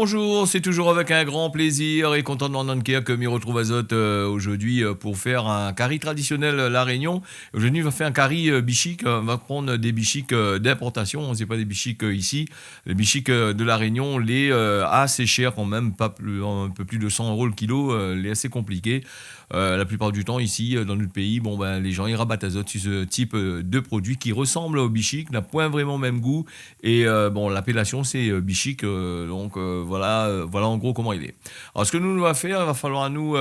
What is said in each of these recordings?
Bonjour, c'est toujours avec un grand plaisir et content de m'en que m'y retrouve Azote aujourd'hui pour faire un curry traditionnel La Réunion. Aujourd'hui, on va faire un curry bichic. On va prendre des bichics d'importation. C'est pas des bichics ici. Les bichics de La Réunion, les assez chers quand même, pas plus, un peu plus de 100 euros le kilo, les assez compliqués. La plupart du temps ici dans notre pays, bon ben les gens ils rabattent Azote sur ce type de produit qui ressemble au bichic, n'a point vraiment le même goût et bon l'appellation c'est bichic voilà en gros comment il est. Alors ce que nous on va faire, il va falloir à nous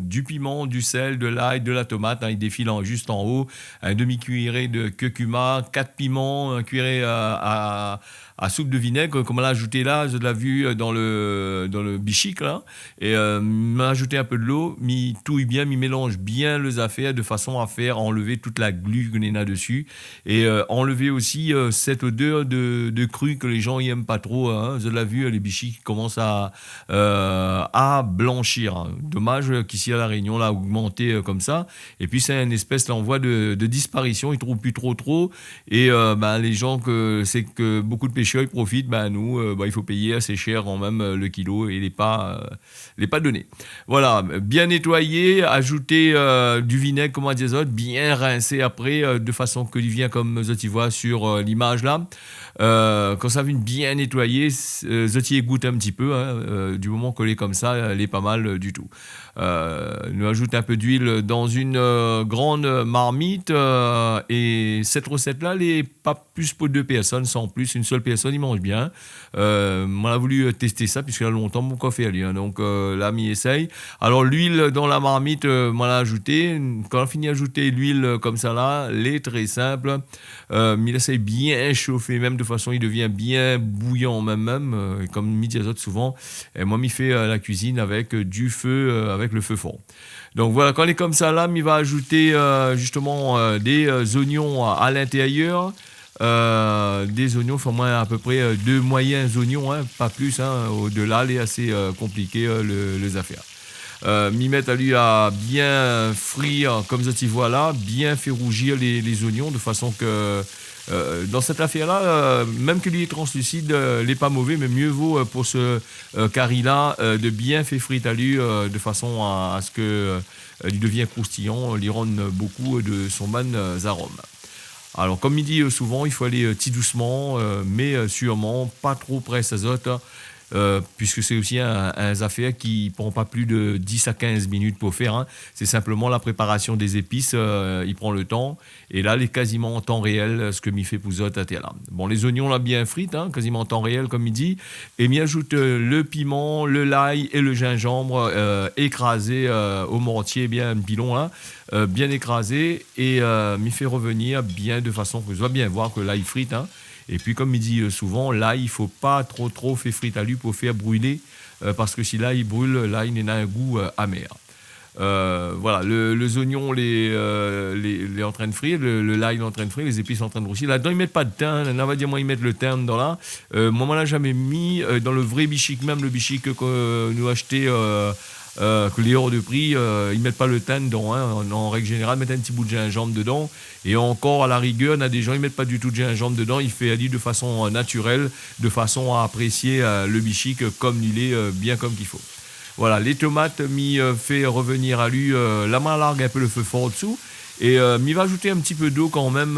du piment, du sel, de l'ail, de la tomate, hein, il défile juste en haut, un demi-cuillerée de curcuma, 4 piments, un cuillerée à soupe de vinaigre, comme on l'a ajouté là, je l'ai vu dans le bichic là, et m'a ajouté un peu de l'eau, m'y touille bien, m'y mélange bien les affaires de façon à faire enlever toute la glu qu'on a dessus, et enlever aussi cette odeur de cru que les gens n'aiment pas trop, hein. Je l'ai vu, les bichics qui commencent à blanchir. Dommage qu'ici à La Réunion, là, augmenté comme ça, et puis c'est une espèce là, on voit de disparition, ils ne trouvent plus trop, et les gens c'est que beaucoup de pêcheurs ils profitent, nous il faut payer assez cher quand même le kilo et il n'est pas donné. Voilà, bien nettoyé, ajouter du vinaigre comme on dit bien rincé après de façon que il vient comme tu vois sur l'image là. Quand ça vient bien nettoyer, Zotier goûte un petit peu, hein, du moment qu'elle est comme ça, elle est pas mal du tout. Nous ajoute un peu d'huile dans une grande marmite et cette recette-là, elle n'est pas plus pour deux personnes, sans plus, une seule personne, il mange bien. Moi, j'ai voulu tester ça puisqu'il y a longtemps mon café à lui, hein, donc là, m'y essaye. Alors l'huile dans la marmite, moi l'ai ajouté. Quand on finit d'ajouter l'huile comme ça là, elle est très simple. Il essaye bien chauffer, même de façon il devient bien bouillant même comme midi azote souvent. Et moi m'y fait la cuisine avec du feu, avec le feu fort. Donc voilà, quand il est comme ça là, il va ajouter justement des oignons à l'intérieur. Des oignons, enfin moi à peu près deux moyens oignons, hein, pas plus, hein, au-delà, il est assez compliqué les affaires. M'y mettre à lui à bien frire, comme ça tu vois là, bien faire rougir les oignons de façon que dans cette affaire-là, même que lui est translucide, il n'est pas mauvais, mais mieux vaut pour ce curry-là de bien faire frire à lui de façon à ce que il devienne croustillant, il rend beaucoup de son bon arôme. Alors, comme il dit souvent, il faut aller petit doucement, mais sûrement, pas trop presse azote, puisque c'est aussi un affaire qui ne prend pas plus de 10 à 15 minutes pour faire, hein. C'est simplement la préparation des épices, il prend le temps. Et là, il est quasiment en temps réel, ce que m'y fait Pouzotte à terre là. Bon, les oignons, là, bien frites, hein, quasiment en temps réel, comme il dit. Et m'y ajoute le piment, le l'ail et le gingembre écrasé au mortier, bien pilon, là. Bien écrasé et m'y fait revenir bien de façon que je dois bien voir que l'ail frite, hein. Et puis comme il dit souvent, l'ail il faut pas trop faire frite à lui pour faire brûler parce que si l'ail brûle, l'ail il a un goût amer. Voilà, les oignons les en train de frire, le l'ail est en train de frire, les épices en train de grossir. Là-dedans, ils mettent pas de thym. Là, on va dire, moi, ils mettent le thym dans là. Moi, on l'a jamais mis dans le vrai bichic, même le bichic que nous acheté que les hors de prix, ils mettent pas le thym dedans, hein. En règle générale, ils mettent un petit bout de gingembre dedans. Et encore, à la rigueur, on a des gens, ils mettent pas du tout de gingembre dedans. Il fait de façon naturelle, de façon à apprécier le bichic comme il est, bien comme qu'il faut. Voilà, les tomates, m'y fait revenir à lui la main largue, un peu le feu fort dessous. Et m'y va ajouter un petit peu d'eau quand même,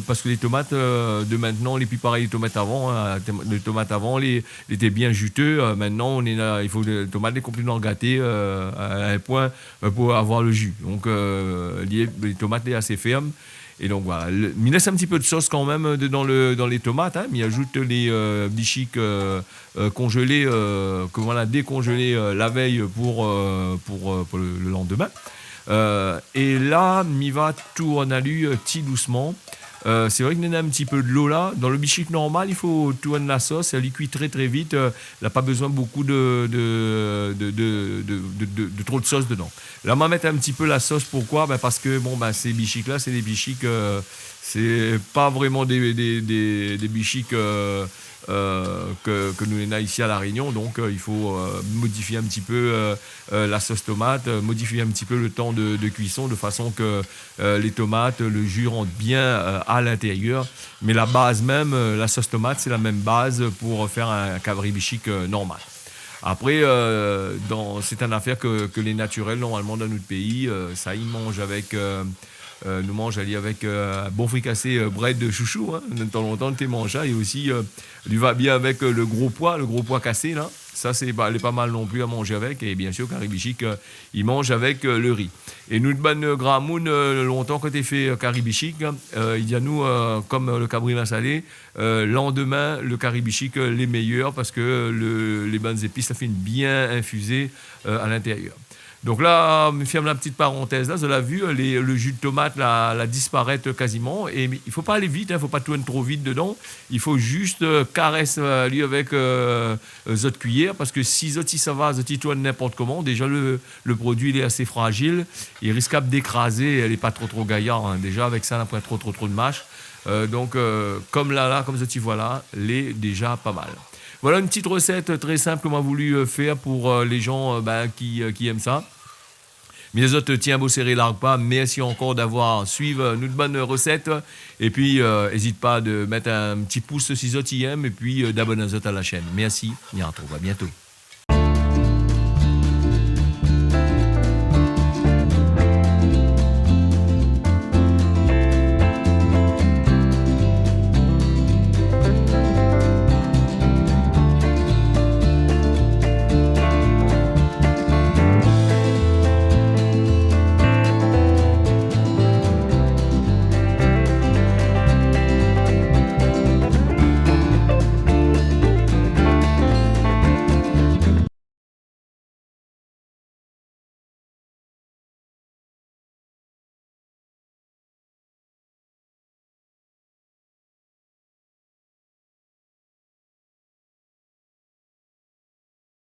parce que les tomates de maintenant, les plus pareilles les tomates avant, hein, les tomates avant, les étaient bien juteux. Maintenant, on est là, il faut les tomates les complètement gâtées à un point pour avoir le jus. Donc, les tomates sont assez fermes. Et donc voilà, il laisse un petit peu de sauce quand même dans les tomates, hein, il ajoute les bichics congelés, que voilà, décongelés la veille pour le lendemain. Et là, m'y va tout en alu, petit doucement. C'est vrai qu'il y a un petit peu de l'eau là. Dans le bichic normal, il faut tourner la sauce, elle cuit très vite. Elle n'a pas besoin beaucoup de trop de sauce dedans. Là, on va mettre un petit peu la sauce. Pourquoi? Parce que ces bichics là, c'est des bichics, c'est pas vraiment des bichics que nous avons ici à La Réunion. Donc, il faut modifier un petit peu la sauce tomate, modifier un petit peu le temps de cuisson de façon que les tomates, le jus rentre bien à l'intérieur. Mais la base même, la sauce tomate, c'est la même base pour faire un cabri bichic normal. Après, c'est une affaire que les naturels, normalement, dans notre pays, ça, ils mangent avec. Nous mange allié avec un bon fricassé bread de chouchou. Hein. De temps en temps, tu manges ça. Et aussi, lui va bien avec le gros pois cassé. Là. Ça, elle est pas mal non plus à manger avec. Et bien sûr, Carrie Bichic, il mange avec le riz. Et nous, de ban Gramoun, longtemps que tu fait Carrie Bichic, il y a nous, comme le cabri salé, lendemain, le Carrie Bichic, les meilleurs parce que les bonnes épices, ça fait une bien infusée à l'intérieur. Donc là, je ferme la petite parenthèse. Là, vous l'avez vu, le jus de tomate la disparaître quasiment. Et il ne faut pas aller vite, il ne faut pas tourner trop vite dedans. Il faut juste caresser lui avec votre cuillère. Parce que si ça va, si tourne n'importe comment, déjà le produit il est assez fragile. Il risque d'écraser, elle n'est pas trop gaillard. Hein. Déjà, avec ça, on n'a pas trop de mâche. Donc, comme là, comme ça, voilà, elle est déjà pas mal. Voilà une petite recette très simple qu'on m'a voulu faire pour les gens qui aiment ça. Mais les autres, tiens, beau serrer l'arc pas. Merci encore d'avoir suivi notre bonne recette. Et puis, n'hésite pas de mettre un petit pouce si vous aiment et puis d'abonner à la chaîne. Merci, on se retrouve à bientôt.